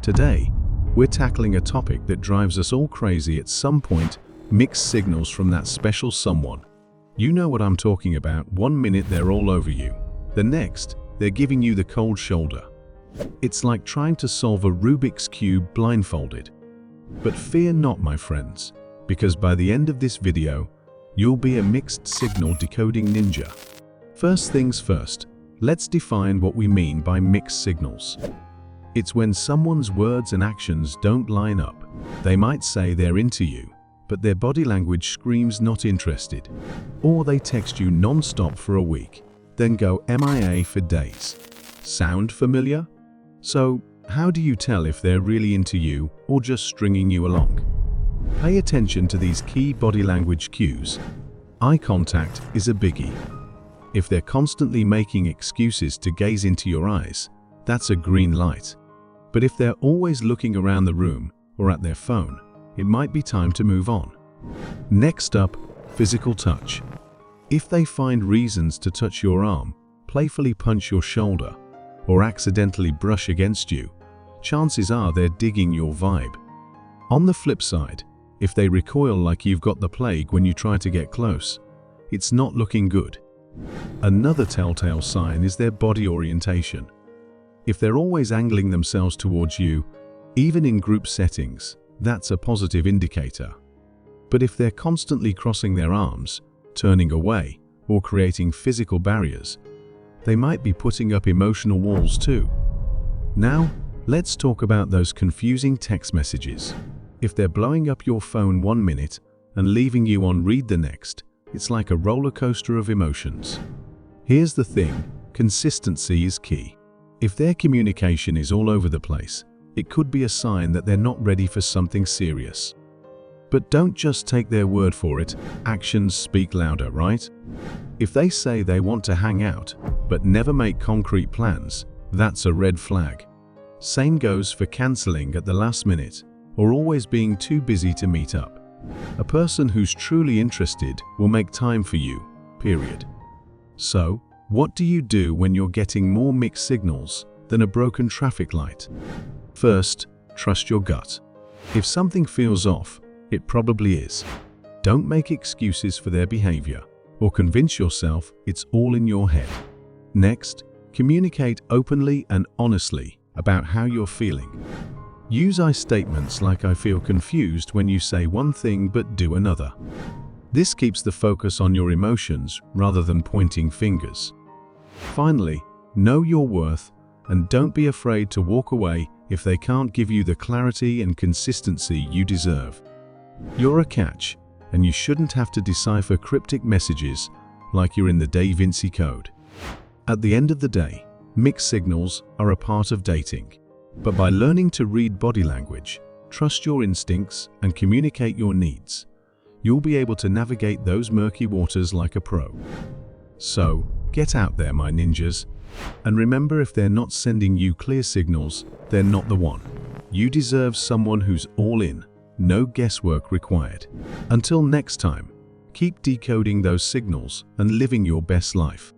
Today, we're tackling a topic that drives us all crazy at some point: mixed signals from that special someone. You know what I'm talking about. 1 minute they're all over you, the next, they're giving you the cold shoulder. It's like trying to solve a Rubik's Cube blindfolded. But fear not, my friends, because by the end of this video, you'll be a mixed signal decoding ninja. First things first, let's define what we mean by mixed signals. It's when someone's words and actions don't line up. They might say they're into you, but their body language screams not interested. Or they text you non-stop for a week, then go MIA for days. Sound familiar? So, how do you tell if they're really into you or just stringing you along? Pay attention to these key body language cues. Eye contact is a biggie. If they're constantly making excuses to gaze into your eyes, that's a green light. But if they're always looking around the room or at their phone, it might be time to move on. Next up, physical touch. If they find reasons to touch your arm, playfully punch your shoulder, or accidentally brush against you, chances are they're digging your vibe. On the flip side, if they recoil like you've got the plague when you try to get close, it's not looking good. Another telltale sign is their body orientation. If they're always angling themselves towards you, even in group settings, that's a positive indicator. But if they're constantly crossing their arms, turning away, or creating physical barriers, they might be putting up emotional walls too. Now, let's talk about those confusing text messages. If they're blowing up your phone 1 minute and leaving you on read the next, it's like a roller coaster of emotions. Here's the thing, consistency is key. If their communication is all over the place, it could be a sign that they're not ready for something serious. But don't just take their word for it, actions speak louder, right? If they say they want to hang out, but never make concrete plans, that's a red flag. Same goes for canceling at the last minute, or always being too busy to meet up. A person who's truly interested will make time for you, period. So, what do you do when you're getting more mixed signals than a broken traffic light? First, trust your gut. If something feels off, it probably is. Don't make excuses for their behavior, or convince yourself it's all in your head. Next, communicate openly and honestly about how you're feeling. Use I statements like "I feel confused" when you say one thing but do another. This keeps the focus on your emotions rather than pointing fingers. Finally, know your worth and don't be afraid to walk away if they can't give you the clarity and consistency you deserve. You're a catch, and you shouldn't have to decipher cryptic messages like you're in the Da Vinci Code. At the end of the day, mixed signals are a part of dating. But by learning to read body language, trust your instincts, and communicate your needs, you'll be able to navigate those murky waters like a pro. So, get out there, my ninjas, and remember, if they're not sending you clear signals, they're not the one. You deserve someone who's all in, no guesswork required. Until next time, keep decoding those signals and living your best life.